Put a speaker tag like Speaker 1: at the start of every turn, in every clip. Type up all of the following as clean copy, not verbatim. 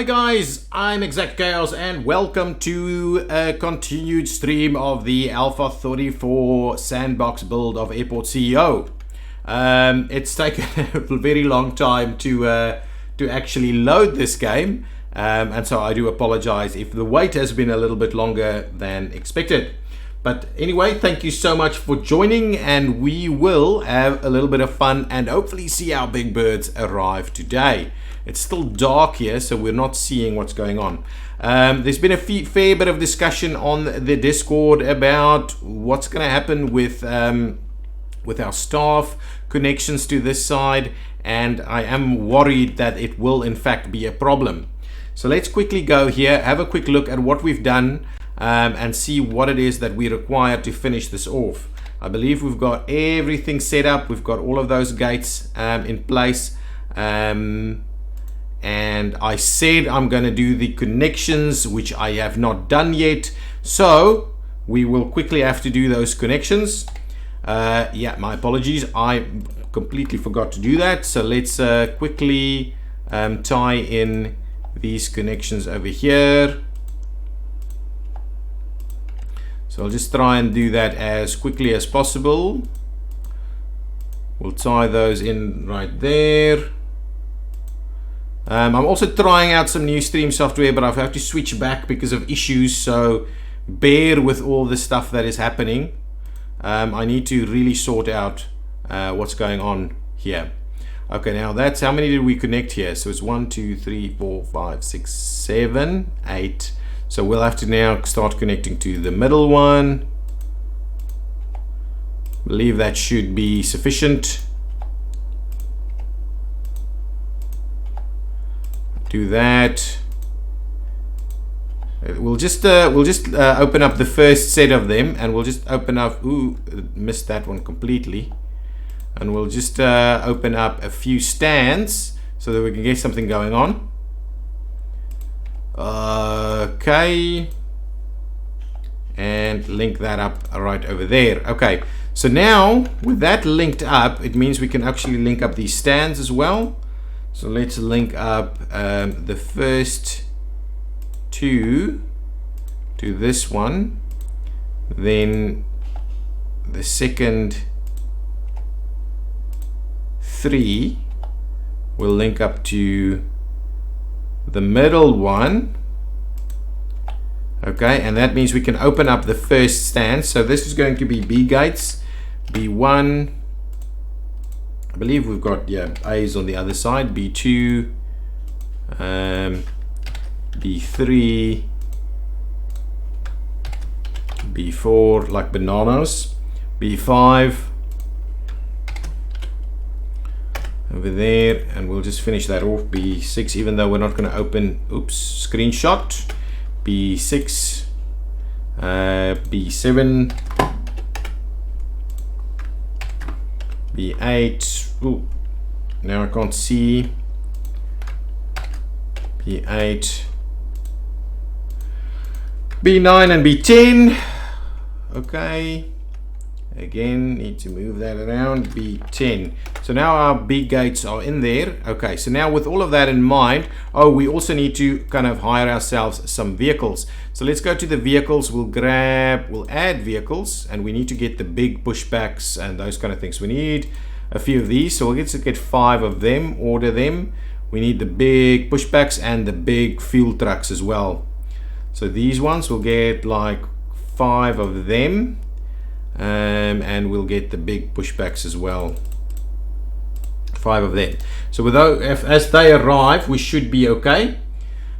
Speaker 1: Hi guys, I'm ExactChaos and welcome to a continued stream of the Alpha 34 Sandbox build of Airport CEO. It's taken a very long time to actually load this game, and so I do apologize if the wait has been a little bit longer than expected. But anyway, thank you so much for joining, and we will have a little bit of fun and hopefully see our big birds arrive today. It's still dark here, so we're not seeing what's going on. There's been a fair bit of discussion on the Discord about what's going to happen with our staff connections to this side, and I am worried that it will in fact be a problem. So let's quickly go here, have a quick look at what we've done, and see what it is that we require to finish this off. I believe we've got everything set up. We've got all of those gates in place. And I said I'm going to do the connections, which I have not done yet. So we will quickly have to do those connections. Yeah, my apologies. I completely forgot to do that. So let's quickly tie in these connections over here. So I'll just try and do that as quickly as possible. We'll tie those in right there. I'm also trying out some new stream software, but I've had to switch back because of issues, so bear with all the stuff that is happening. I need to really sort out what's going on here. Okay, now that's how many did we connect here? So it's 1, 2, 3, 4, 5, 6, 7, 8. So we'll have to now start connecting to the middle one. I believe that should be sufficient. Do that. We'll just open up the first set of them, and we'll just open up. Ooh, missed that one completely. And we'll just open up a few stands so that we can get something going on. Okay, and link that up right over there. Okay, so now with that linked up, it means we can actually link up these stands as well. So let's link up the first two to this one, then the second three will link up to the middle one. Okay, and that means we can open up the first stand. So this is going to be B gates, B1. I believe we've got, yeah, A's on the other side, B2, B3, B4, like bananas, B5 over there, and we'll just finish that off, B6, even though we're not going to open, oops, screenshot, B6, B7, B8, ooh, now I can't see, B8, B9 and B10, okay, again, need to move that around, B10. So now our B gates are in there. Okay, so now with all of that in mind, we also need to kind of hire ourselves some vehicles. So let's go to the vehicles, we'll add vehicles, and we need to get the big pushbacks and those kind of things. We need a few of these, so we'll get 5 of them, order them. We need the big pushbacks and the big fuel trucks as well. So these ones, we'll get like 5 of them, and we'll get the big pushbacks as well. 5 of them. So with those, as they arrive, we should be okay.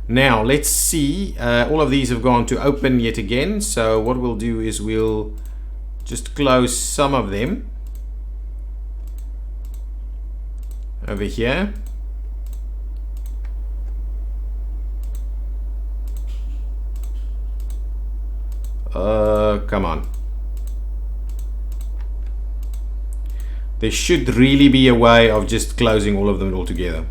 Speaker 1: Now let's see, all of these have gone to open yet again. So what we'll do is we'll just close some of them over here. Come on. There should really be a way of just closing all of them all together.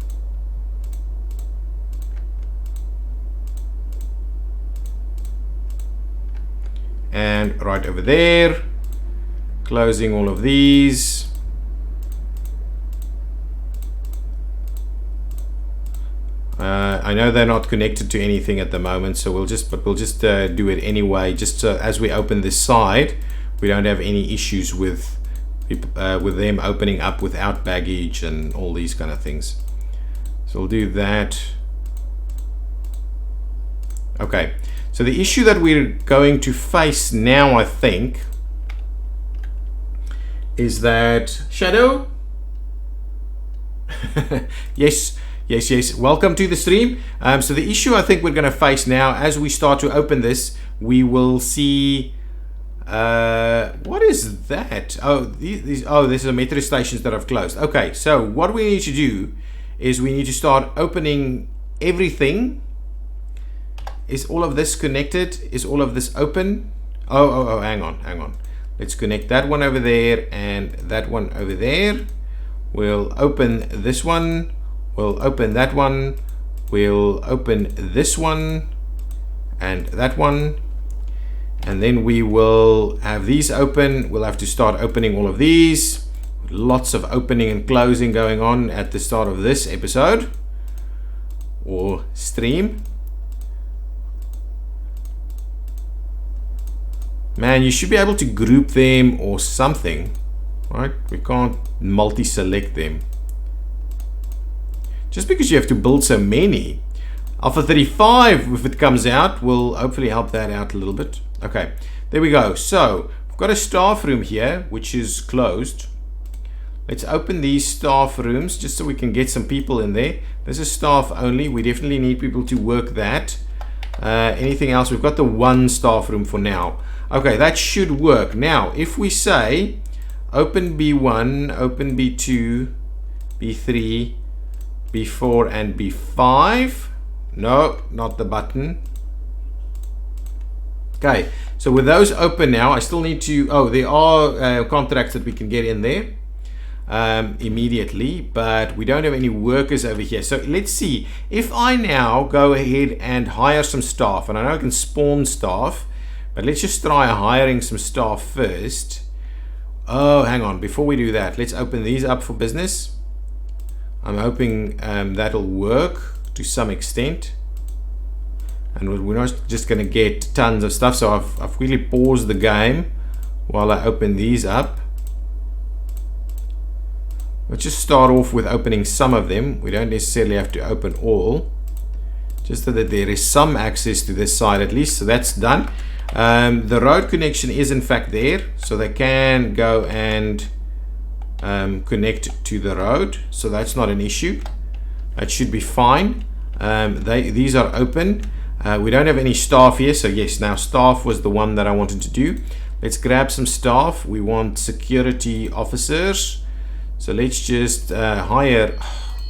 Speaker 1: And right over there, closing all of these. I know they're not connected to anything at the moment, so we'll just do it anyway, just so as we open this side, we don't have any issues with them opening up without baggage and all these kind of things. So we'll do that. Okay, so the issue that we're going to face now, I think, is that Shadow. Yes. Welcome to the stream. So the issue I think we're going to face now, as we start to open this, we will see. What is that? Oh, these are metro stations that I've closed. Okay, so what we need to do is we need to start opening everything. Is all of this connected? Is all of this open? Oh, hang on. Let's connect that one over there and that one over there. We'll open this one. We'll open that one. We'll open this one and that one. And then we will have these open. We'll have to start opening all of these. Lots of opening and closing going on at the start of this episode or stream. Man, you should be able to group them or something, right? We can't multi-select them. Just because you have to build so many. Alpha 35, if it comes out, will hopefully help that out a little bit. Okay, there we go. So, we've got a staff room here, which is closed. Let's open these staff rooms just so we can get some people in there. This is staff only. We definitely need people to work that. Anything else? We've got the one staff room for now. Okay, that should work. Now, if we say open B1, open B2, B3, B4 and B5. No, not the button. Okay, so with those open now, I still need to, there are contracts that we can get in there immediately, but we don't have any workers over here. So let's see, if I now go ahead and hire some staff, and I know I can spawn staff, but let's just try hiring some staff first. Oh, hang on, before we do that, let's open these up for business. I'm hoping that'll work to some extent, and we're not just going to get tons of stuff. So I've quickly paused the game while I open these up. Let's just start off with opening some of them. We don't necessarily have to open all, just so that there is some access to this side at least. So that's done. The road connection is in fact there, so they can go and connect to the road, so that's not an issue. That should be fine. These are open. We don't have any staff here, so yes, now staff was the one that I wanted to do. Let's grab some staff. We want security officers, so let's just hire.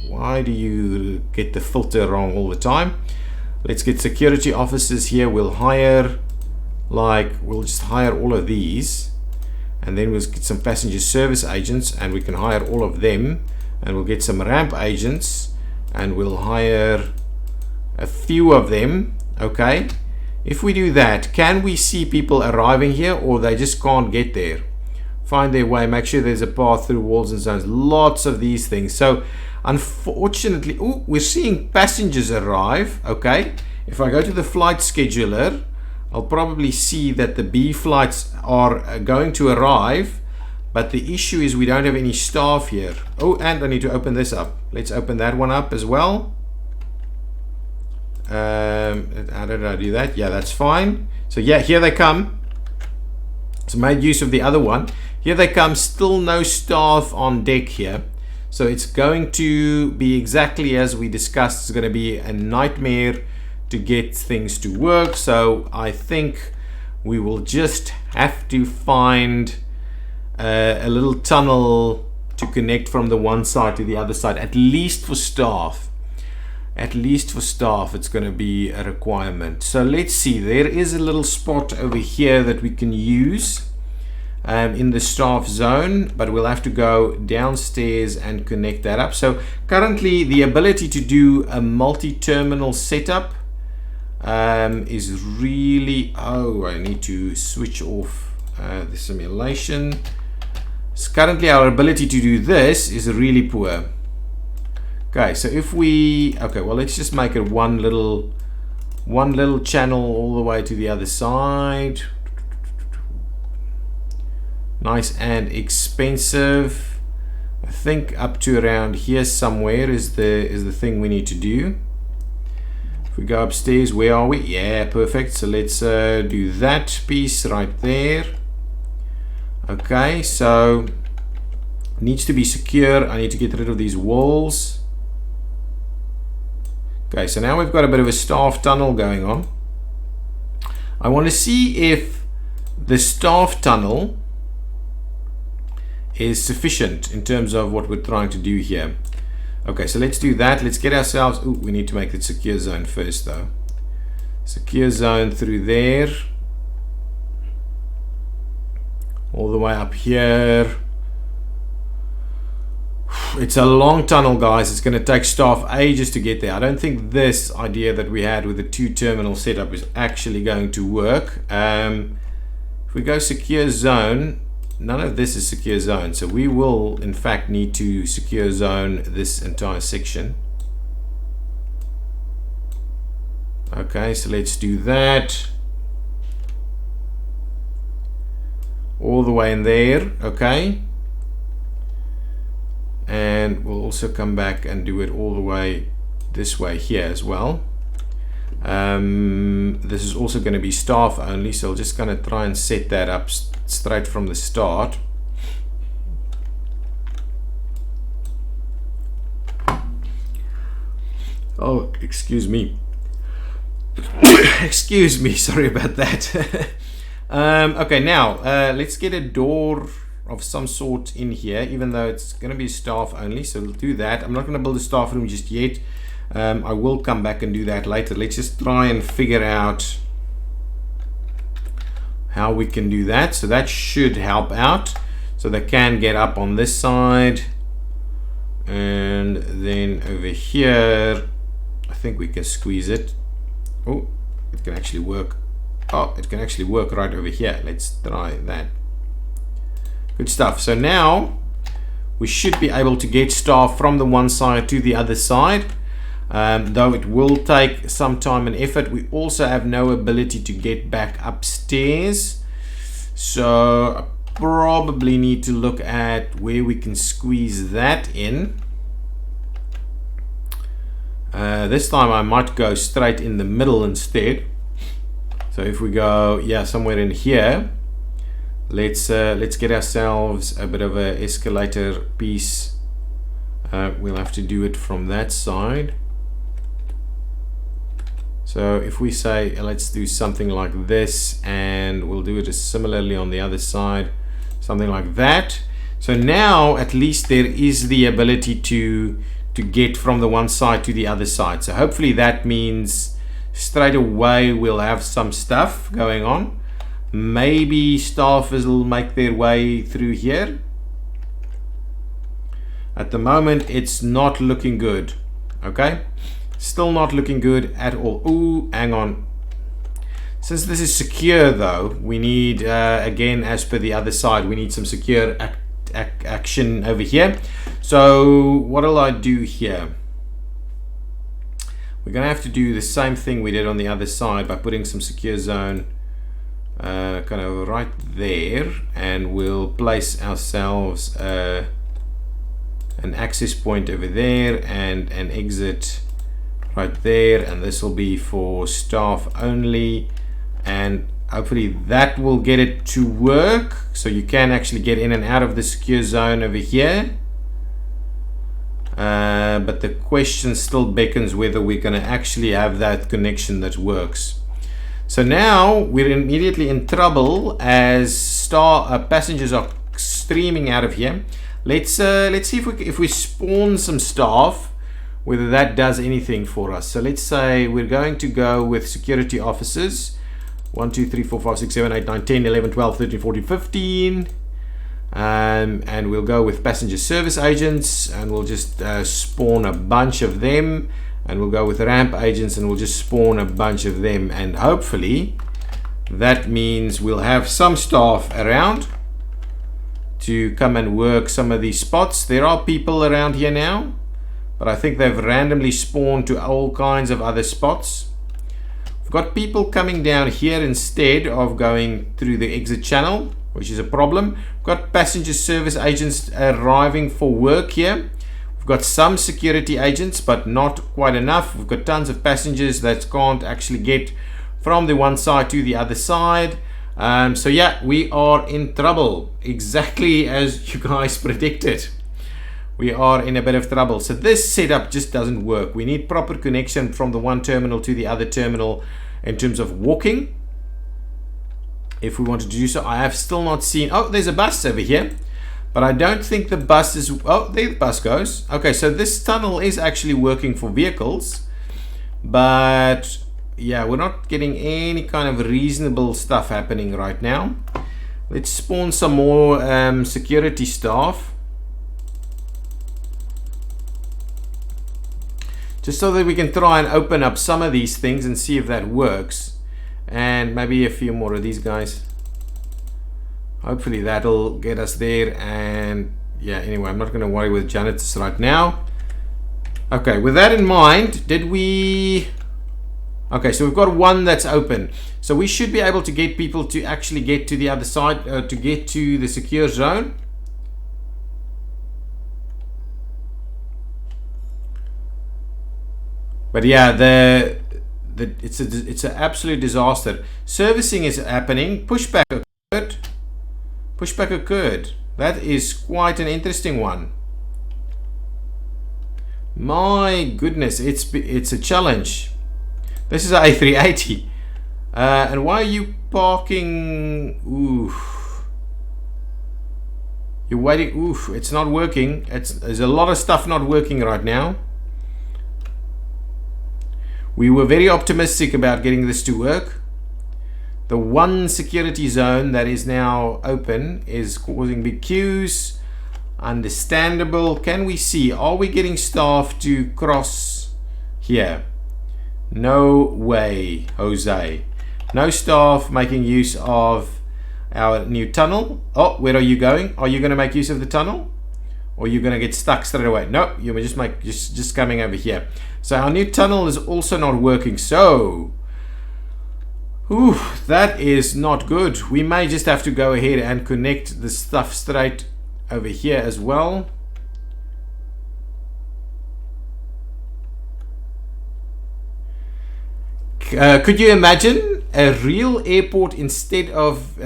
Speaker 1: Why do you get the filter wrong all the time? Let's get security officers here. We'll just hire all of these, and then we'll get some passenger service agents, and we can hire all of them, and we'll get some ramp agents, and we'll hire a few of them. Okay, if we do that, can we see people arriving here, or they just can't get there? Find their way, make sure there's a path through walls and zones. Lots of these things. So unfortunately, we're seeing passengers arrive. Okay, if I go to the flight scheduler, I'll probably see that the B flights are going to arrive, but the issue is we don't have any staff here. Oh, and I need to open this up. Let's open that one up as well. How did I do that? Yeah, that's fine. So yeah, here they come. So made use of the other one. Here they come, still no staff on deck here. So it's going to be exactly as we discussed. It's going to be a nightmare to get things to work. So I think we will just have to find a little tunnel to connect from the one side to the other side, at least for staff. At least for staff, it's going to be a requirement. So let's see, there is a little spot over here that we can use in the staff zone, but we'll have to go downstairs and connect that up. So currently the ability to do a multi-terminal setup is really, I need to switch off the simulation. So currently our ability to do this is really poor. Okay, so if we, okay, well, let's just make it one little channel all the way to the other side. Nice and expensive. I think up to around here somewhere is the thing we need to do. If we go upstairs, where are we? Yeah, perfect. So let's do that piece right there. Okay, so needs to be secure. I need to get rid of these walls. Okay, so now we've got a bit of a staff tunnel going on. I want to see if the staff tunnel is sufficient in terms of what we're trying to do here. Okay, so let's do that. Let's get ourselves, ooh, we need to make the secure zone first though. Secure zone through there. All the way up here. It's a long tunnel, guys. It's going to take staff ages to get there. I don't think this idea that we had with the 2-terminal setup is actually going to work. If we go secure zone, none of this is secure zone. So we will, in fact, need to secure zone this entire section. Okay, so let's do that. All the way in there, okay. And we'll also come back and do it all the way this way here as well. This is also going to be staff only, so I'm just going to try and set that up straight from the start. Oh, excuse me. Excuse me, sorry about that. Okay, now let's get a door of some sort in here, even though it's going to be staff only, so we'll do that. I'm not going to build a staff room just yet. I will come back and do that later. Let's just try and figure out how we can do that. So that should help out, so they can get up on this side, and then over here I think we can squeeze it. Oh, it can actually work. Oh, it can actually work right over here. Let's try that. Good stuff. So now we should be able to get staff from the one side to the other side, though it will take some time and effort. We also have no ability to get back upstairs, so I probably need to look at where we can squeeze that in. This time I might go straight in the middle instead. So if we go, yeah, somewhere in here, let's get ourselves a bit of an escalator piece. We'll have to do it from that side. So if we say let's do something like this, and we'll do it similarly on the other side, something like that. So now at least there is the ability to get from the one side to the other side. So hopefully that means straight away we'll have some stuff going on. Maybe staffers will make their way through here. At the moment it's not looking good. Okay, still not looking good at all. Ooh, hang on. Since this is secure though, we need again, as per the other side, we need some secure action over here. So what'll I do here? We're gonna have to do the same thing we did on the other side by putting some secure zone kind of right there, and we'll place ourselves an access point over there and an exit right there, and this will be for staff only, and hopefully that will get it to work so you can actually get in and out of the secure zone over here. But the question still beckons whether we're going to actually have that connection that works. So now we're immediately in trouble as passengers are streaming out of here. Let's see if we spawn some staff, whether that does anything for us. So let's say we're going to go with security officers. 1, 2, 3, 4, 5, 6, 7, 8, 9, 10, 11, 12, 13, 14, 15. And we'll go with passenger service agents, and we'll just spawn a bunch of them, and we'll go with ramp agents, and we'll just spawn a bunch of them, and hopefully that means we'll have some staff around to come and work some of these spots. There are people around here now, but I think they've randomly spawned to all kinds of other spots. We've got people coming down here instead of going through the exit channel, which is a problem. We've got passenger service agents arriving for work here. We've got some security agents, but not quite enough. We've got tons of passengers that can't actually get from the one side to the other side. So yeah, we are in trouble, exactly as you guys predicted. We are in a bit of trouble. So this setup just doesn't work. We need proper connection from the one terminal to the other terminal in terms of walking, if we want to do so. I have still not seen, oh, there's a bus over here, but I don't think the bus is, oh, there the bus goes. Okay, so this tunnel is actually working for vehicles, but yeah, we're not getting any kind of reasonable stuff happening right now. Let's spawn some more security staff, just so that we can try and open up some of these things and see if that works. And maybe a few more of these guys. Hopefully that'll get us there. And yeah, anyway, I'm not going to worry with janitors right now. Okay, with that in mind, did we... Okay, so we've got one that's open. So we should be able to get people to actually get to the other side, to get to the secure zone. But yeah, it's an absolute disaster. Servicing is happening. Pushback occurred. Pushback occurred. That is quite an interesting one. My goodness, it's a challenge. This is an A380. And why are you parking? Oof. You're waiting. Oof, it's not working. There's a lot of stuff not working right now. We were very optimistic about getting this to work. The one security zone that is now open is causing big queues. Understandable. Can we see? Are we getting staff to cross here? No way, Jose. No staff making use of our new tunnel. Oh, where are you going? Are you going to make use of the tunnel? Or you're going to get stuck straight away? No, you will just coming over here. So our new tunnel is also not working. So, ooh, that is not good. We may just have to go ahead and connect the stuff straight over here as well. Could you imagine a real airport instead of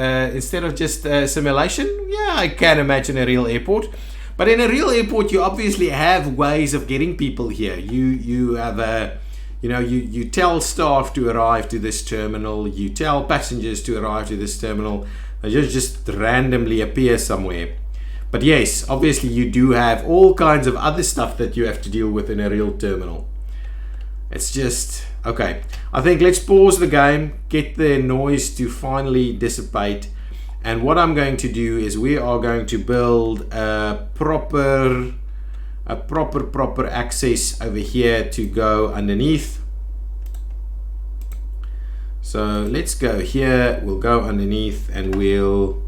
Speaker 1: just simulation? Yeah, I can imagine a real airport. But in a real airport, you obviously have ways of getting people here. You have a, you tell staff to arrive to this terminal. You tell passengers to arrive to this terminal. They just randomly appear somewhere. But yes, obviously you do have all kinds of other stuff that you have to deal with in a real terminal. It's just, okay. I think let's pause the game, get the noise to finally dissipate. And what I'm going to do is we are going to build a proper access over here to go underneath. So let's go here, we'll go underneath and we'll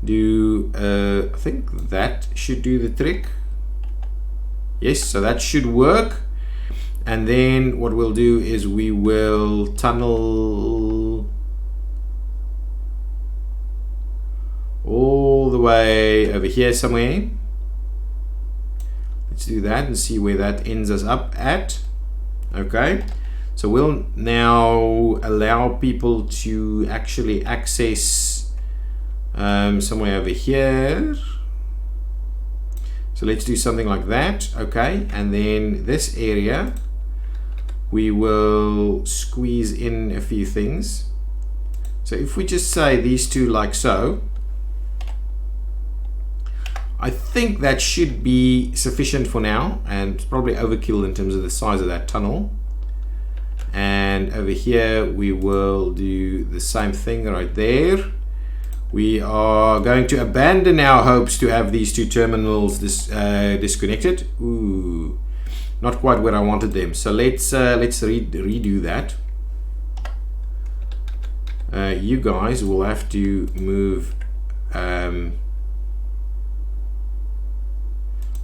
Speaker 1: do, I think that should do the trick. Yes, so that should work. And then what we'll do is we will tunnel all the way over here somewhere. Let's do that and see where that ends us up at. Okay, so we'll now allow people to actually access somewhere over here. So let's do something like that. Okay, and then this area we will squeeze in a few things. So if we just say these two like so, I think that should be sufficient for now, and it's probably overkill in terms of the size of that tunnel. And over here we will do the same thing right there. We are going to abandon our hopes to have these two terminals disconnected. Ooh, not quite where I wanted them. So let's redo that. You guys will have to move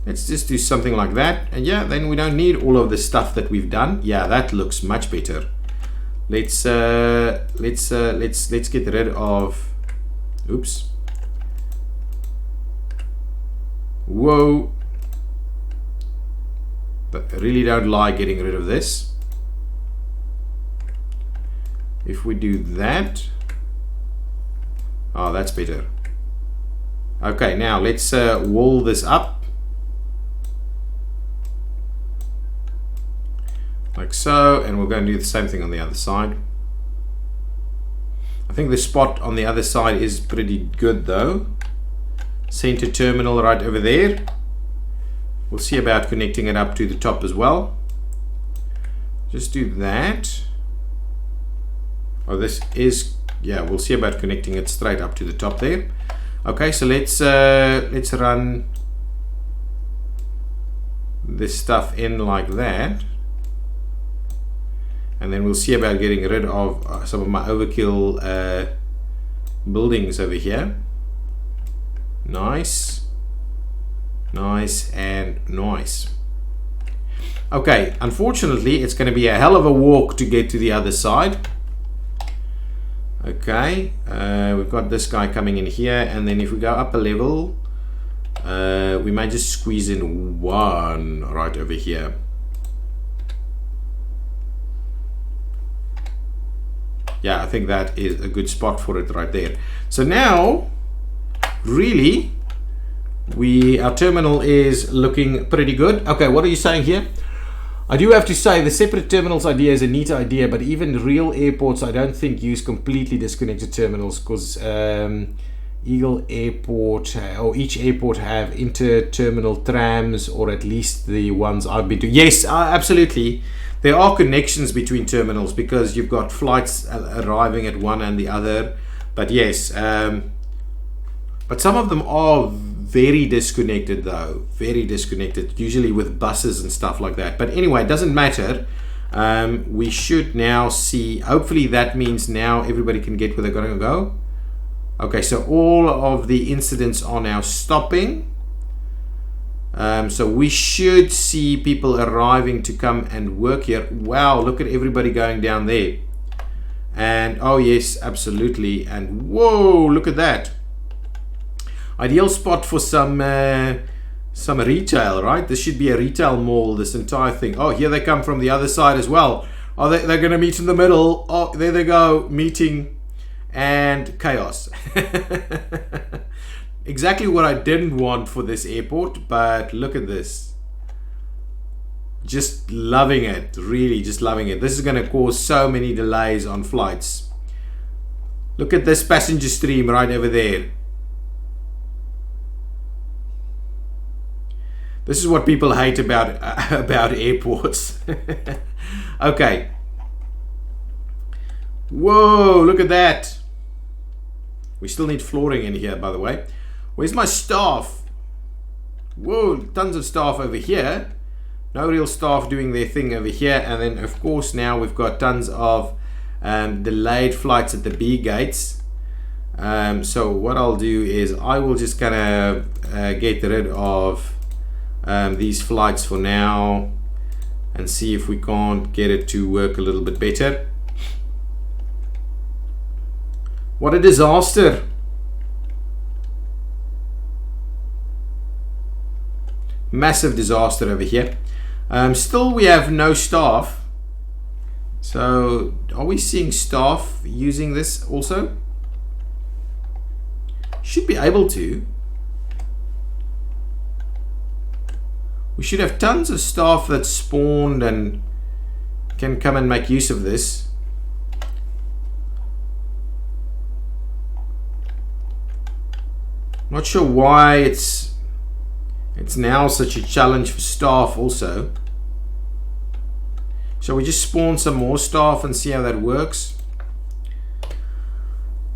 Speaker 1: Let's just do something like that, and yeah, then we don't need all of the stuff that we've done. Yeah, that looks much better. Let's get rid of. Oops. Whoa. But I really don't like getting rid of this. If we do that, oh, that's better. Okay, now let's wall this up. Like so, and we're going to do the same thing on the other side. I think the spot on the other side is pretty good though. Center terminal right over there. We'll see about connecting it up to the top as well. Just do that. Oh, this is, yeah, we'll see about connecting it straight up to the top there. Okay, so let's run this stuff in like that. And then we'll see about getting rid of some of my overkill buildings over here. Nice, nice, and nice. Okay, unfortunately, it's going to be a hell of a walk to get to the other side. Okay, we've got this guy coming in here, and then if we go up a level, we might just squeeze in one right over here. Yeah, I think that is a good spot for it right there. So now, really, our terminal is looking pretty good. Okay, what are you saying here? I do have to say the separate terminals idea is a neat idea, but even real airports I don't think use completely disconnected terminals, because Eagle Airport or each airport have inter-terminal trams, or at least the ones I've been to. Yes, absolutely. There are connections between terminals because you've got flights arriving at one and the other. But yes, but some of them are very disconnected though, very disconnected, usually with buses and stuff like that. But anyway, it doesn't matter. We should now see, hopefully that means now everybody can get where they're going to go. Okay, so all of the incidents are now stopping. So we should see people arriving to come and work here. Wow, look at everybody going down there. And oh yes, absolutely. And whoa, look at that. Ideal spot for some retail, right? This should be a retail mall, this entire thing. Oh, here they come from the other side as well. Oh, they're going to meet in the middle. Oh, there they go, meeting and chaos. Exactly what I didn't want for this airport, but look at this. Just loving it, really just loving it. This is going to cause so many delays on flights. Look at this passenger stream right over there. This is what people hate about airports. Okay. Whoa, look at that. We still need flooring in here, by the way. Where's my staff? Whoa, tons of staff over here. No real staff doing their thing over here. And then, of course, now we've got tons of delayed flights at the B gates. So what I'll do is I will just kind of get rid of these flights for now and see if we can't get it to work a little bit better. What a disaster. Massive disaster over here. Still we have no staff. So are we seeing staff using this also? Should be able to. We should have tons of staff that spawned and can come and make use of this. Not sure why it's now such a challenge for staff also. Shall we just spawn some more staff and see how that works?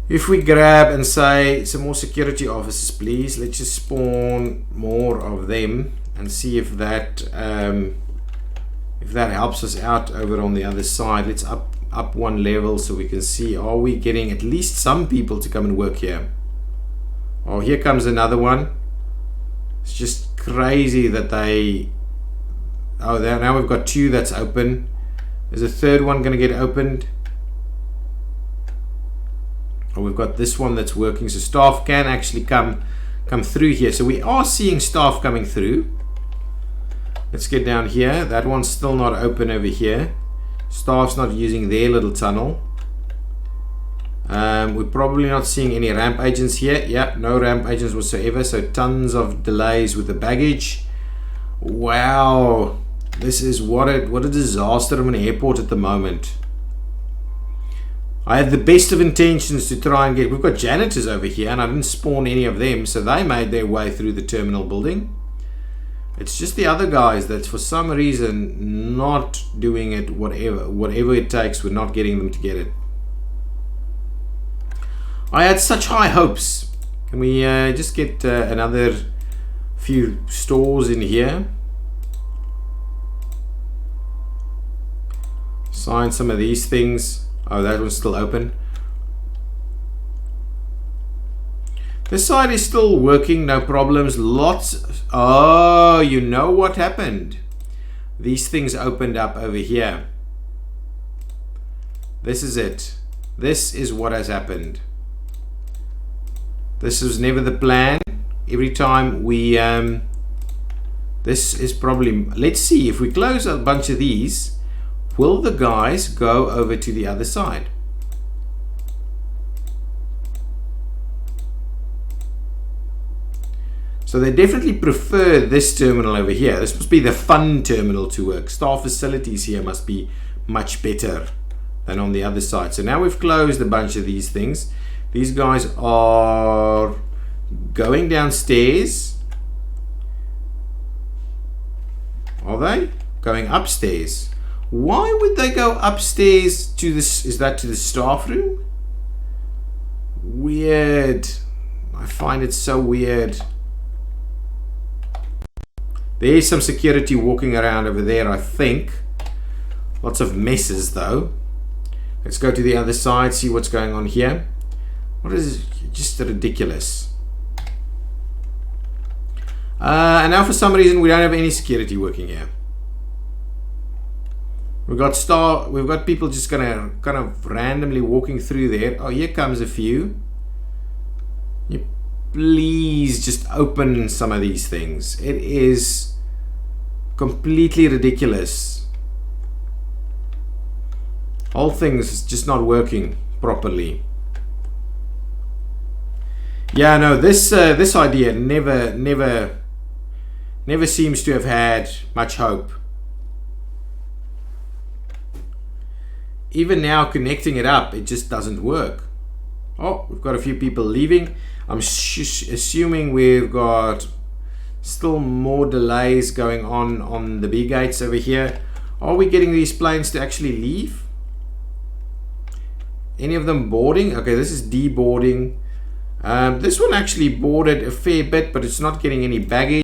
Speaker 1: If we grab and say some more security officers, please, let's just spawn more of them and see if that helps us out over on the other side. Let's up one level so we can see, are we getting at least some people to come and work here? Oh, here comes another one. It's just crazy that they... Oh, now we've got 2 that's open. Is a 3rd one going to get opened? Oh, we've got this one that's working, so staff can actually come through here. So we are seeing staff coming through. Let's get down here. That one's still not open over here. Staff's not using their little tunnel. We're probably not seeing any ramp agents here. Yeah, no ramp agents whatsoever. So tons of delays with the baggage. Wow, this is what a disaster of an airport at the moment. I had the best of intentions to try and get... We've got janitors over here, and I didn't spawn any of them, so they made their way through the terminal building. It's just the other guys that's for some reason not doing it. Whatever it takes, we're not getting them to get it. I had such high hopes. Can we just get another few stores in here? Sign some of these things. Oh, that one's still open. This side is still working, no problems. Lots. Oh, you know what happened? These things opened up over here. This is it. This is what has happened. This was never the plan. Every time we this is probably... Let's see, if we close a bunch of these, will the guys go over to the other side? So they definitely prefer this terminal over here. This must be the fun terminal to work. Staff facilities here must be much better than on the other side. So now we've closed a bunch of these things. These guys are going downstairs. Are they? Going upstairs. Why would they go upstairs to this? Is that to the staff room? Weird. I find it so weird. There's some security walking around over there, I think. Lots of messes though. Let's go to the other side, see what's going on here. What is it? Just ridiculous. And now for some reason we don't have any security working here. We've got people just gonna kind of randomly walking through there. Oh, here comes a few. You please just open some of these things. It is completely ridiculous. Whole thing is just not working properly. Yeah, no, this idea never seems to have had much hope. Even now, connecting it up, it just doesn't work. Oh, we've got a few people leaving. I'm assuming we've got still more delays going on the B gates over here. Are we getting these planes to actually leave? Any of them boarding? Okay, this is deboarding. This one actually boarded a fair bit, but it's not getting any baggage.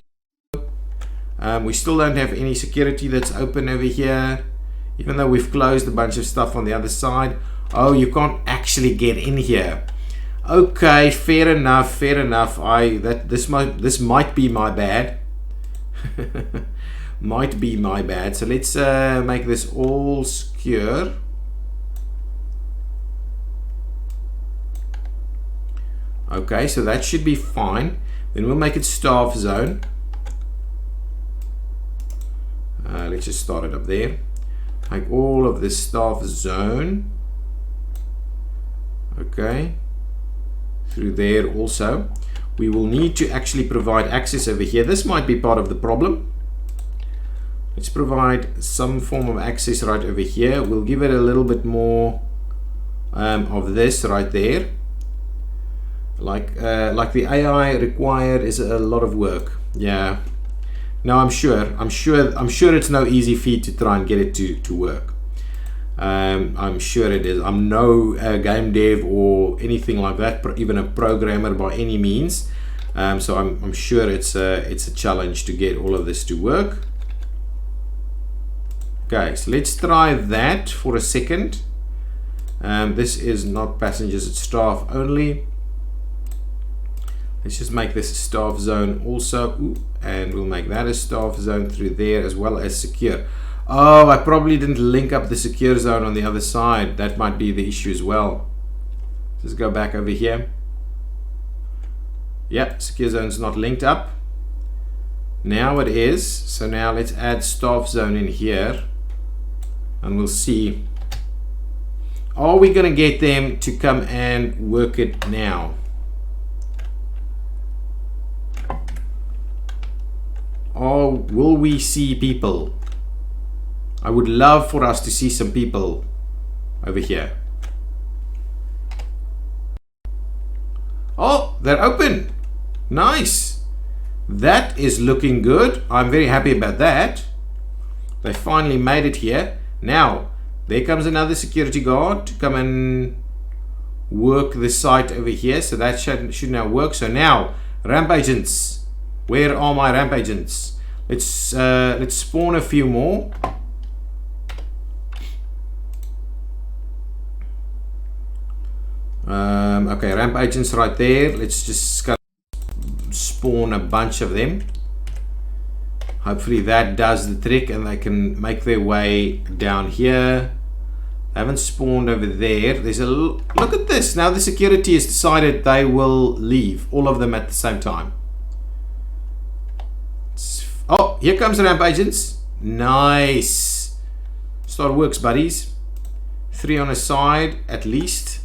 Speaker 1: We still don't have any security that's open over here, even though we've closed a bunch of stuff on the other side. Oh, you can't actually get in here. Okay, fair enough, fair enough. This might be my bad. Might be my bad. So let's make this all secure. Okay, so that should be fine. Then we'll make it staff zone. Let's just start it up there. Make all of this staff zone. Okay. Through there also. We will need to actually provide access over here. This might be part of the problem. Let's provide some form of access right over here. We'll give it a little bit more of this right there. Like the AI required is a lot of work. Yeah. No, I'm sure it's no easy feat to try and get it to work. I'm sure it is. I'm no game dev or anything like that, even a programmer by any means. So I'm sure it's a challenge to get all of this to work. Okay, so let's try that for a second. This is not passengers, it's staff only. Let's just make this a staff zone also. Ooh, and we'll make that a staff zone through there as well as secure. Oh, I probably didn't link up the secure zone on the other side. That might be the issue as well. Just go back over here. Yep, secure zone's not linked up. Now it is. So now let's add staff zone in here. And we'll see. Are we going to get them to come and work it now? Or will we see people? I would love for us to see some people over here. Oh, they're open. Nice. That is looking good. I'm very happy about that. They finally made it here. Now, there comes another security guard to come and work the site over here. So that should now work. So now, ramp agents. Where are my ramp agents? Let's spawn a few more. Okay, ramp agents right there. Let's just spawn a bunch of them. Hopefully that does the trick and they can make their way down here. They haven't spawned over there. There's a look at this. Now the security has decided they will leave, all of them at the same time. Oh, here comes the ramp agents. Nice. Start works, buddies. 3 on a side at least.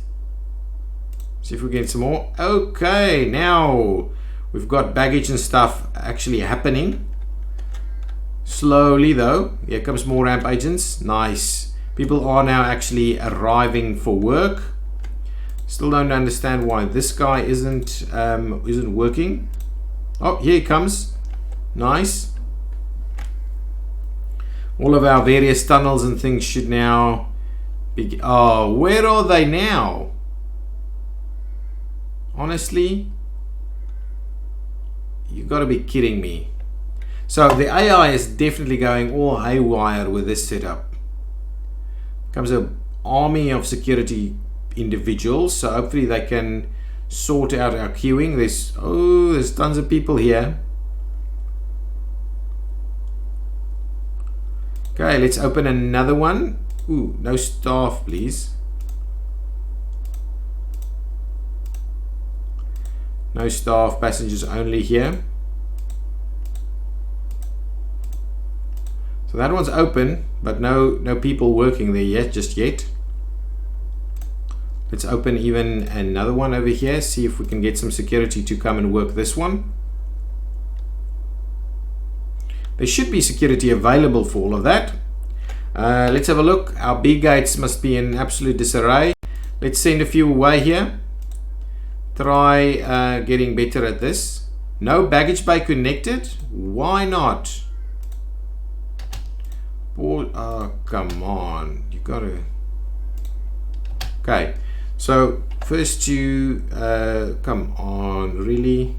Speaker 1: See if we get some more. Okay, now we've got baggage and stuff actually happening. Slowly though. Here comes more ramp agents. Nice. People are now actually arriving for work. Still don't understand why this guy isn't working. Oh, here he comes. Nice. All of our various tunnels and things should now be... Oh, where are they now? Honestly, you got to be kidding me. So the AI is definitely going all haywire with this setup. Comes an army of security individuals, so hopefully they can sort out our queuing. There's tons of people here. Okay, let's open another one. Ooh, no staff, please. No staff, passengers only here. So that one's open, but no people working there yet, just yet. Let's open even another one over here, see if we can get some security to come and work this one. There should be security available for all of that. Let's have a look. Our B gates must be in absolute disarray. Let's send a few away here. Try getting better at this. No baggage bay connected. Why not? Oh, come on. You gotta. Okay. So first you come on, really.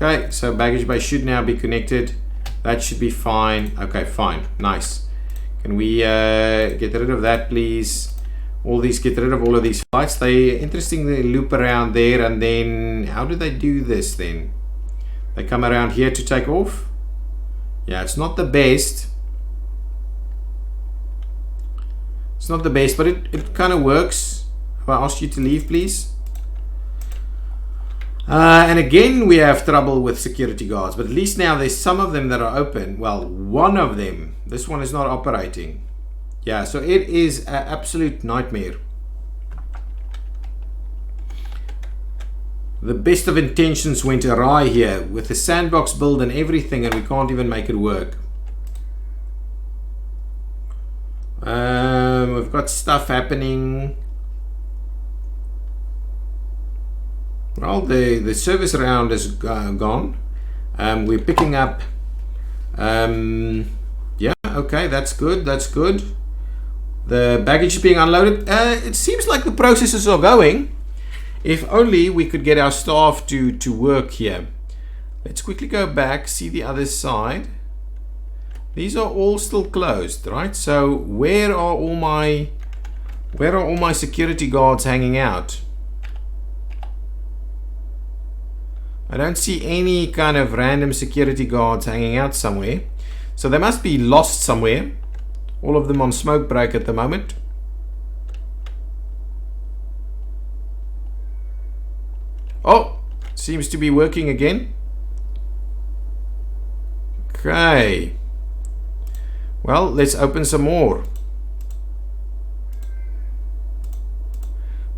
Speaker 1: Okay, so baggage bay should now be connected. That should be fine. Okay, fine. Nice. Can we get rid of that, please? Get rid of all of these flights. They interestingly loop around there, and then how do they do this then? They come around here to take off. Yeah, it's not the best. It's not the best, but it kind of works. If I ask you to leave, please. And again, we have trouble with security guards, but at least now there's some of them that are open. Well, one of them. This one is not operating. Yeah, so it is an absolute nightmare. The best of intentions went awry here with the sandbox build and everything, and we can't even make it work. We've got stuff happening. Well, the service round is gone. We're picking up. Yeah, okay, that's good. That's good. The baggage is being unloaded. It seems like the processes are going. If only we could get our staff to work here. Let's quickly go back, see the other side. These are all still closed, right? So where are all my security guards hanging out? I don't see any kind of random security guards hanging out somewhere. So they must be lost somewhere. All of them on smoke break at the moment. Oh, seems to be working again. Okay. Well, let's open some more.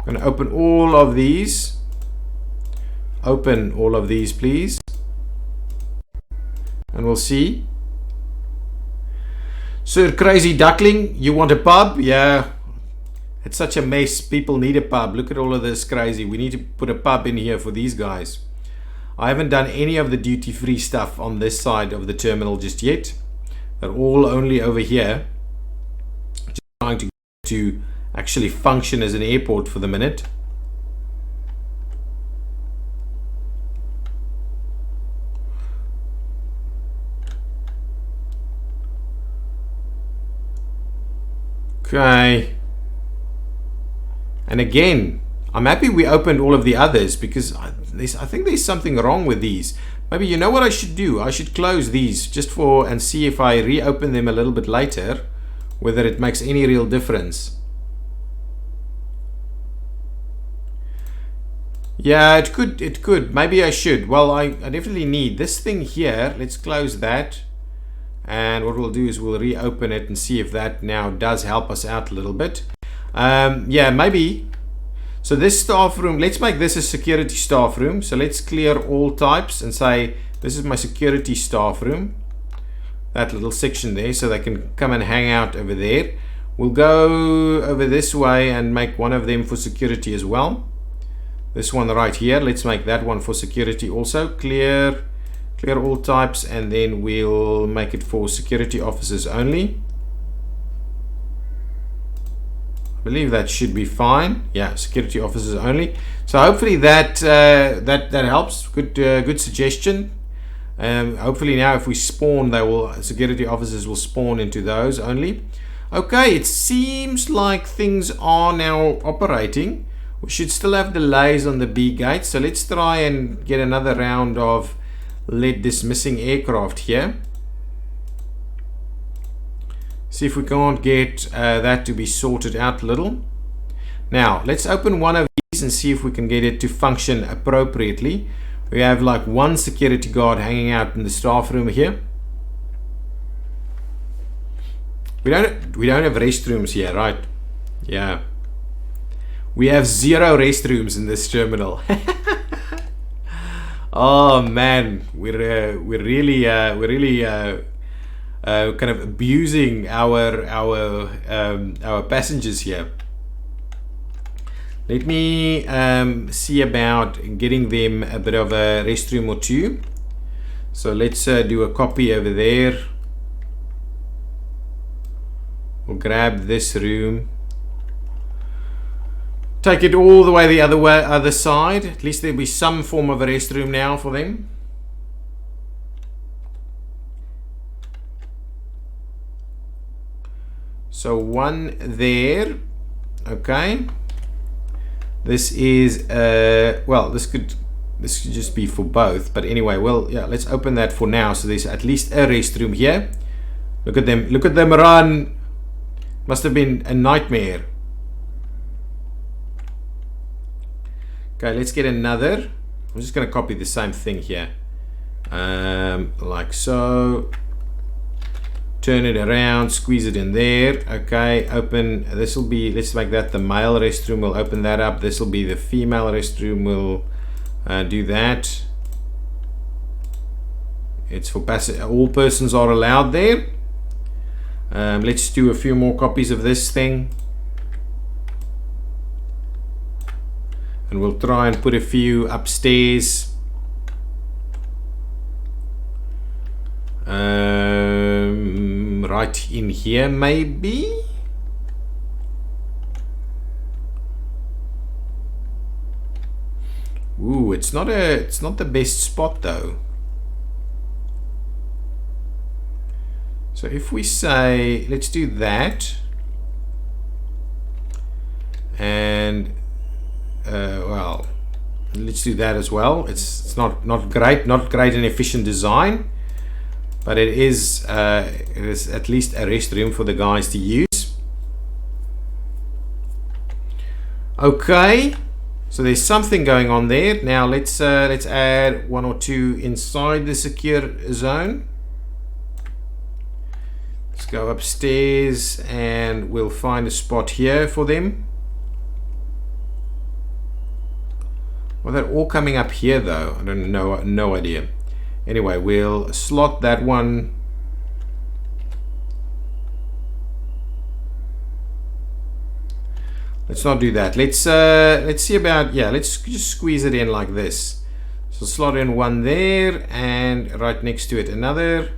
Speaker 1: I'm going to open all of these. Open all of these, please. And we'll see. Sir Crazy Duckling, you want a pub? Yeah. It's such a mess. People need a pub. Look at all of this crazy. We need to put a pub in here for these guys. I haven't done any of the duty-free stuff on this side of the terminal just yet. They're all only over here. Just trying to actually function as an airport for the minute. Okay. And again, I'm happy we opened all of the others because I think there's something wrong with these. Maybe you know what I should do? I should close these just for and see if I reopen them a little bit later, whether it makes any real difference. Yeah, it could. Maybe I should. Well, I definitely need this thing here. Let's close that. And what we'll do is we'll reopen it and see if that now does help us out a little bit. Yeah, maybe. So this staff room, let's make this a security staff room. So let's clear all types and say this is my security staff room. That little section there, so they can come and hang out over there. We'll go over this way and make one of them for security as well. This one right here, let's make that one for security also. Clear all types, and then we'll make it for security officers only. I believe that should be fine. Yeah, security officers only. So hopefully that helps. Good suggestion. Hopefully now if we spawn, security officers will spawn into those only. Okay, it seems like things are now operating. We should still have delays on the B gate, so let's try and get another round of lead dismissing aircraft here. See if we can't get that to be sorted out a little. Now let's open one of these and see if we can get it to function appropriately. We have like one security guard hanging out in the staff room here. We don't have restrooms here, right? Yeah. We have 0 restrooms in this terminal. Oh man, we're really kind of abusing our passengers here. Let me see about getting them a bit of a restroom or two. So let's do a copy over there. We'll grab this room. Take it all the way the other side. At least there'll be some form of a restroom now for them. So one there. Okay. This is well, this could just be for both, but anyway, well, yeah, let's open that for now. So there's at least a restroom here. Look at them run. Must have been a nightmare. Okay, let's get another. I'm just going to copy the same thing here. Like so. Turn it around, squeeze it in there. Okay, open. This will be, let's make that the male restroom. We'll open that up. This will be the female restroom. We'll do that. It's for all persons are allowed there. Let's do a few more copies of this thing. And we'll try and put a few upstairs. Right in here maybe. Ooh, it's not the best spot though. So if we say let's do that, and well, let's do that as well. It's not great and efficient design, but it is at least a restroom for the guys to use. Okay, so there's something going on there. Now let's add 1 or 2 inside the secure zone. Let's go upstairs and we'll find a spot here for them. Well, they're all coming up here though. I don't know, no idea. Anyway, we'll slot that one. Let's not do that. Let's see about, yeah, let's just squeeze it in like this. So slot in one there and right next to it another.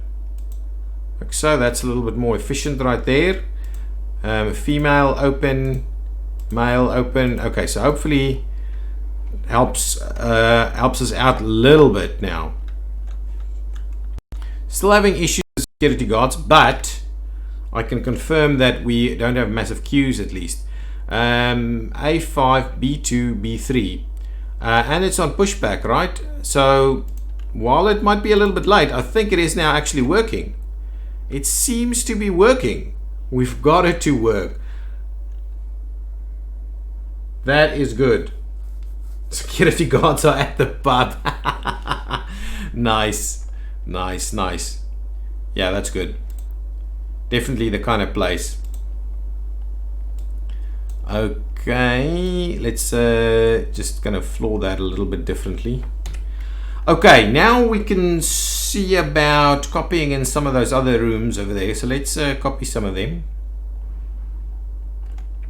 Speaker 1: Like so, that's a little bit more efficient right there. Female open, male open. Okay, so hopefully helps us out a little bit now. Still having issues with security guards, but I can confirm that we don't have massive queues at least. A5, B2, B3, and it's on pushback, right? So while it might be a little bit late, I think it is now actually working. It seems to be working. We've got it to work. That is good. Security guards are at the pub. Nice, nice, nice. Yeah, that's good. Definitely the kind of place. Okay, let's just kind of floor that a little bit differently. Okay, now we can see about copying in some of those other rooms over there. So let's copy some of them.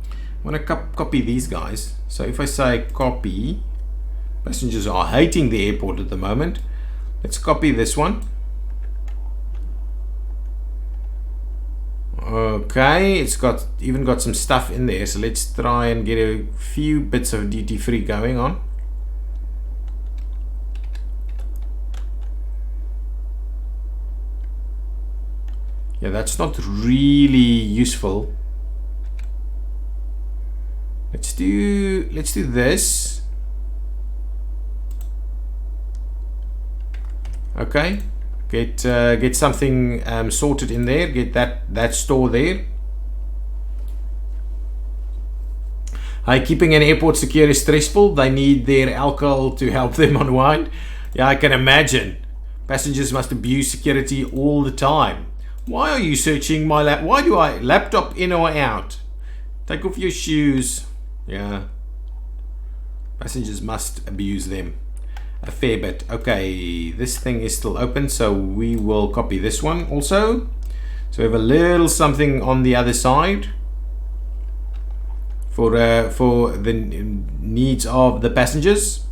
Speaker 1: I want to copy these guys. So if I say copy, passengers are hating the airport at the moment. Let's copy this one. Okay, it's even got some stuff in there, so let's try and get a few bits of duty free going on. Yeah, that's not really useful. Let's do this. Okay. Get something sorted in there. Get that store there. Keeping an airport secure is stressful. They need their alcohol to help them unwind. Yeah, I can imagine. Passengers must abuse security all the time. Why are you searching my lap? Why do I laptop in or out? Take off your shoes. Yeah. Passengers must abuse them a fair bit. Okay, this thing is still open, so we will copy this one also. So we have a little something on the other side for the needs of the passengers.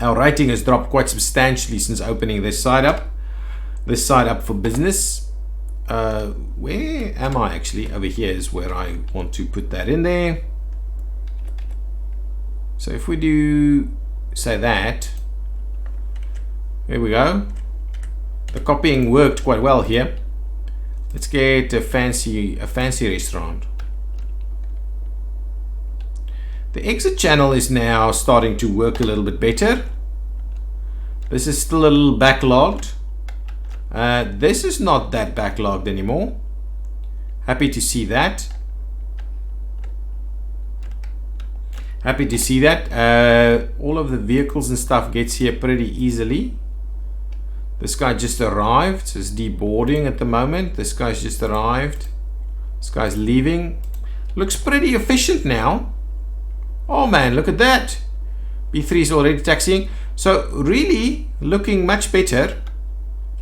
Speaker 1: Our rating has dropped quite substantially since opening this side up. This side up for business. Where am I actually? Over here is where I want to put that in there. So if we do say that, there we go. The copying worked quite well here. Let's get a fancy restaurant. The exit channel is now starting to work a little bit better. This is still a little backlogged. This is not that backlogged anymore. Happy to see that. Happy to see that. All of the vehicles and stuff gets here pretty easily. This guy just arrived, so it's deboarding at the moment. This guy's just arrived. This guy's leaving. Looks pretty efficient now. Oh man, look at that. B3 is already taxiing. So really looking much better.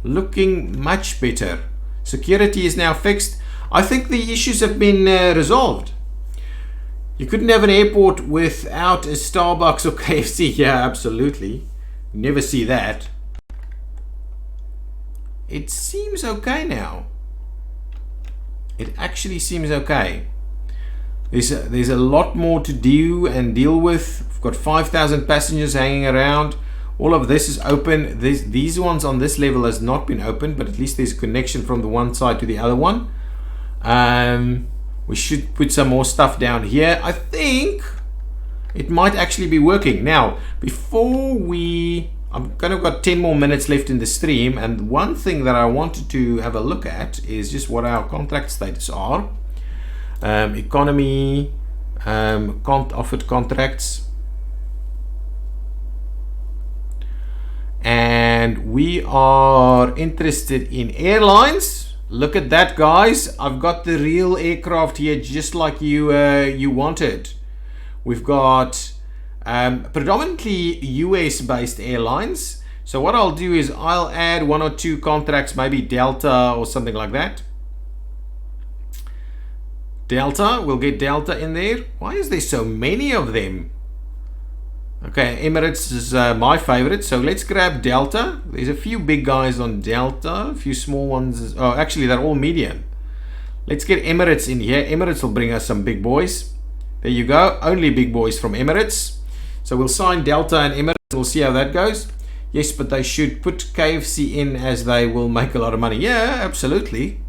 Speaker 1: Looking much better. Security is now fixed. I think the issues have been resolved. You couldn't have an airport without a Starbucks or KFC. Yeah, absolutely. Never see that. It seems okay now. It actually seems okay. There's a lot more to do and deal with. We've got 5,000 passengers hanging around. All of this is open. These ones on this level has not been opened, but at least there's a connection from the one side to the other one. We should put some more stuff down here. I think it might actually be working. Now, before I'm kind of got 10 more minutes left in the stream, and one thing that I wanted to have a look at is just what our contract status are. Economy, offered contracts. And we are interested in airlines. Look at that, guys. I've got the real aircraft here, just like you wanted. We've got predominantly US based airlines. So what I'll do is I'll add 1 or 2 contracts, maybe Delta or something like that. Delta, we'll get Delta in there. Why is there so many of them? Okay, Emirates is my favorite, so let's grab Delta. There's a few big guys on Delta, a few small ones. Oh, actually, they're all medium. Let's get Emirates in here. Emirates will bring us some big boys. There you go, only big boys from Emirates. So we'll sign Delta and Emirates. We'll see how that goes. Yes, but they should put KFC in, as they will make a lot of money. Yeah, absolutely.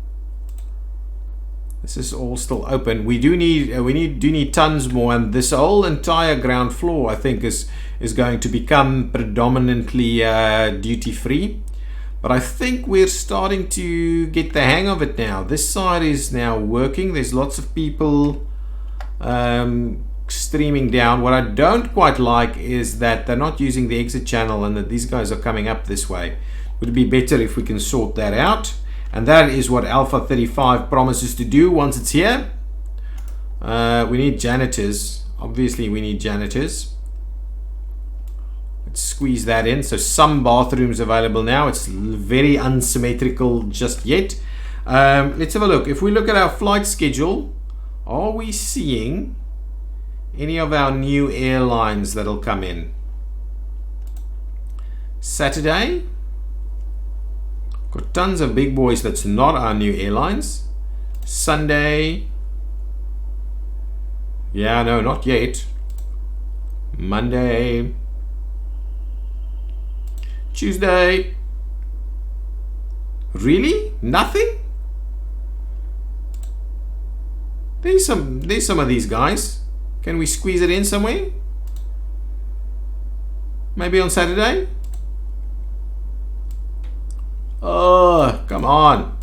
Speaker 1: This is all still open. We do need tons more, and this whole entire ground floor, I think, is going to become predominantly duty free. But I think we're starting to get the hang of it now. This side is now working. There's lots of people streaming down. What I don't quite like is that they're not using the exit channel, and that these guys are coming up this way. Would it be better if we can sort that out? And that is what Alpha 35 promises to do once it's here. We need janitors. Obviously, we need janitors. Let's squeeze that in. So some bathrooms available now. It's very unsymmetrical just yet. Let's have a look. If we look at our flight schedule, are we seeing any of our new airlines that'll come in? Saturday. Got tons of big boys that's not our new airlines. Sunday. Yeah, no, not yet. Monday. Tuesday. Really? Nothing? There's some of these guys. Can we squeeze it in somewhere? Maybe on Saturday? Oh, come on.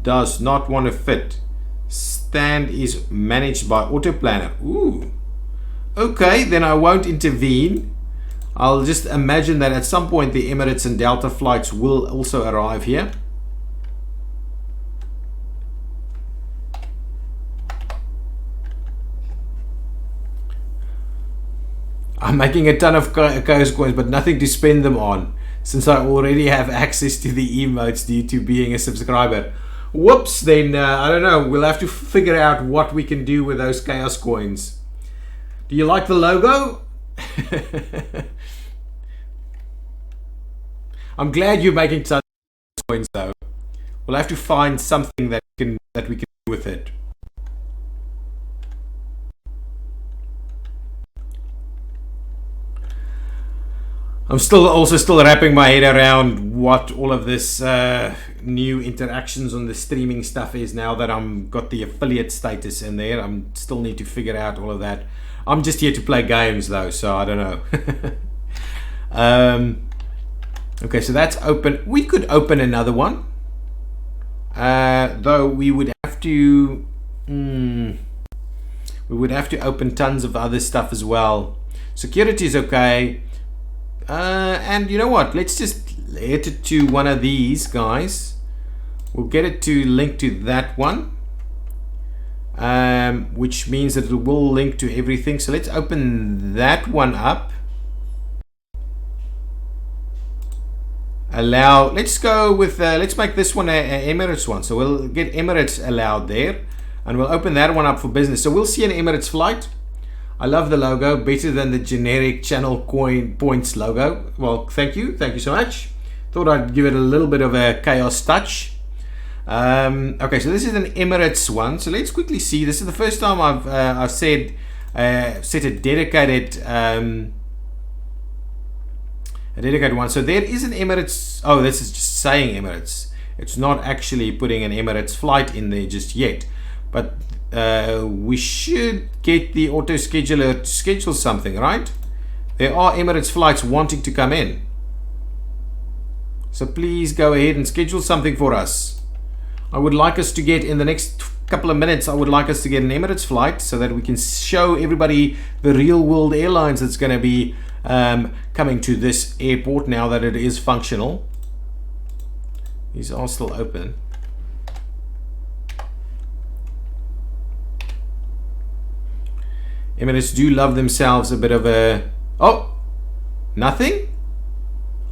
Speaker 1: Does not want to fit. Stand is managed by Autoplanner. Ooh. Okay, then I won't intervene. I'll just imagine that at some point the Emirates and Delta flights will also arrive here. I'm making a ton of chaos coins, but nothing to spend them on, since I already have access to the emotes due to being a subscriber. Whoops, then I don't know, we'll have to figure out what we can do with those chaos coins. Do you like the logo? I'm glad you're making tons of coins though. We'll have to find something that we can do with it. I'm still wrapping my head around what all of this new interactions on the streaming stuff is now that I'm got the affiliate status in there. I'm still need to figure out all of that. I'm just here to play games though, so I don't know. Okay, so that's open. We could open another one, though we would have to. We would have to open tons of other stuff as well. Security is okay. And you know what, let's just let it to one of these guys. We'll get it to link to that one, which means that it will link to everything. So let's open that one up. Allow, let's go with let's make this one a Emirates one. So we'll get Emirates allowed there, and we'll open that one up for business. So we'll see an Emirates flight. I love the logo, better than the generic channel coin points logo. Well, thank you so much. Thought I'd give it a little bit of a chaos touch. Okay, so this is an Emirates one. So let's quickly see. This is the first time I've set a dedicated one. So there is an Emirates. Oh, this is just saying Emirates. It's not actually putting an Emirates flight in there just yet. But we should get the auto scheduler to schedule something, right? There are Emirates flights wanting to come in. So please go ahead and schedule something for us. I would like us to get, in the next couple of minutes, I would like us to get an Emirates flight so that we can show everybody the real world airlines that's going to be coming to this airport now that it is functional. These are still open. Emirates do love themselves a bit of a... Oh! Nothing?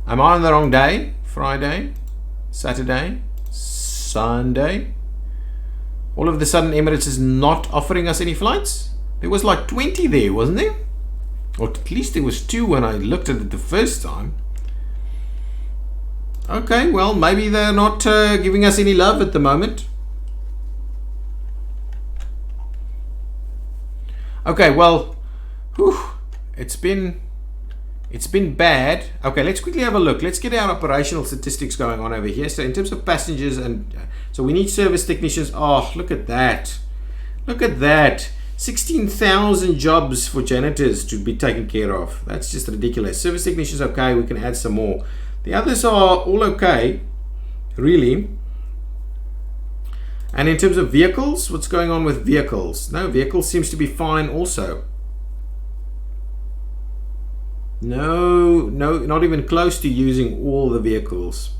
Speaker 1: Am I on the wrong day? Friday? Saturday? Sunday? All of a sudden Emirates is not offering us any flights? There was like 20 there, wasn't there? Or at least there was 2 when I looked at it the first time. Okay, well, maybe they're not giving us any love at the moment. Okay, well, whew, it's been bad. Okay, let's quickly have a look. Let's get our operational statistics going on over here. So in terms of passengers, and so we need service technicians. Oh, look at that. Look at that. 16,000 jobs for janitors to be taken care of. That's just ridiculous. Service technicians, okay, we can add some more. The others are all okay, really. And in terms of vehicles, what's going on with vehicles? No, vehicles seems to be fine also. No, not even close to using all the vehicles.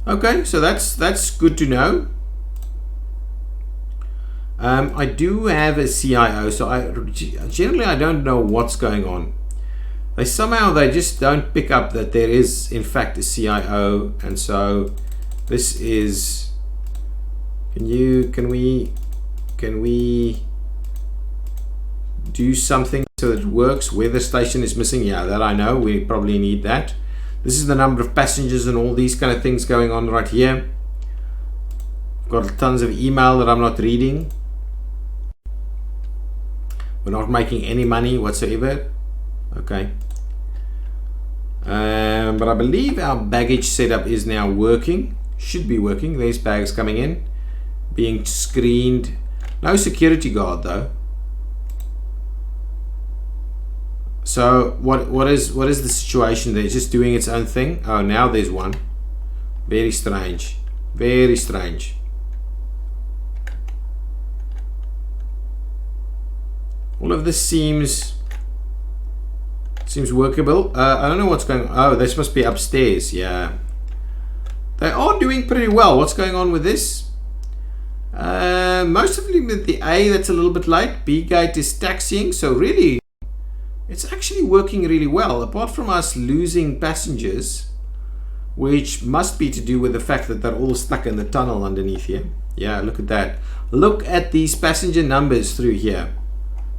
Speaker 1: Okay, so that's good to know. I do have a CIO, so generally I don't know what's going on. They just don't pick up that there is in fact a CIO, and so this is. Can we do something so that it works? Weather station is missing. Yeah, that I know. We probably need that. This is the number of passengers and all these kind of things going on right here. I've got tons of email that I'm not reading. We're not making any money whatsoever. Okay. But I believe our baggage setup is now working. Should be working. There's bags coming in, being screened. No security guard though. So what is the situation there? It's just doing its own thing. Oh, now there's one. Very strange. Very strange. All of this seems workable. I don't know what's going on. Oh, this must be upstairs. Yeah. They are doing pretty well. What's going on with this? Most of them with the A, that's a little bit late. B gate is taxiing. So really, it's actually working really well. Apart from us losing passengers, which must be to do with the fact that they're all stuck in the tunnel underneath here. Yeah, look at that. Look at these passenger numbers through here.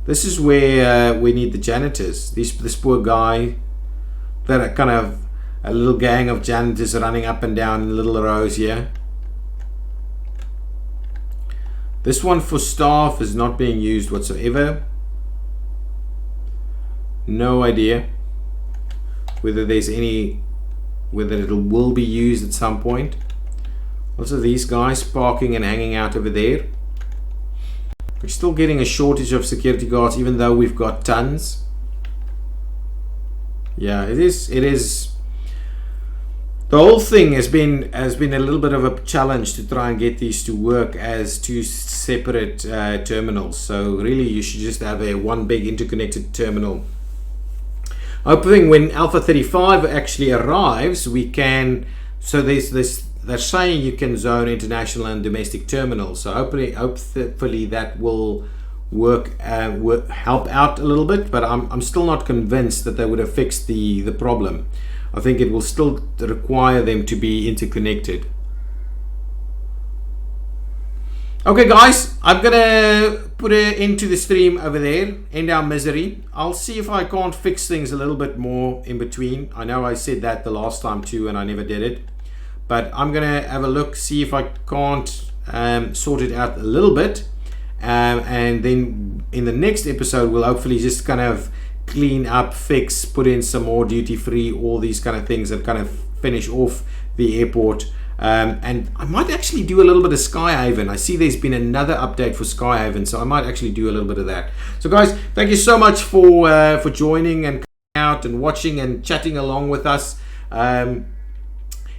Speaker 1: This is where we need the janitors. This poor guy, that are kind of a little gang of janitors running up and down in little rows here. This one for staff is not being used whatsoever. No idea whether it will be used at some point. Also, these guys parking and hanging out over there. We're still getting a shortage of security guards, even though we've got tons. Yeah, it is. The whole thing has been a little bit of a challenge to try and get these to work as 2 separate terminals. So really, you should just have one big interconnected terminal. Hoping when Alpha 35 actually arrives, we can. So there's this. They're saying you can zone international and domestic terminals. So hopefully that will work, help out a little bit. But I'm still not convinced that they would have fixed the problem. I think it will still require them to be interconnected. Okay, guys, I'm gonna put it into the stream over there, end our misery. I'll see if I can't fix things a little bit more in between. I know I said that the last time too, and I never did it. But I'm gonna have a look, see if I can't sort it out a little bit, and then in the next episode we'll hopefully just kind of clean up, fix, put in some more duty free, all these kind of things that kind of finish off the airport And I might actually do a little bit of Skyhaven. I see there's been another update for Skyhaven, so I might actually do a little bit of that. So guys, thank you so much for joining and coming out and watching and chatting along with us.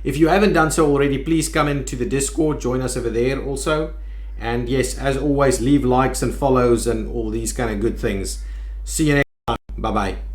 Speaker 1: If you haven't done so already, please come into the Discord, join us over there also. And yes, as always, leave likes and follows and all these kind of good things. See you next time. Bye bye.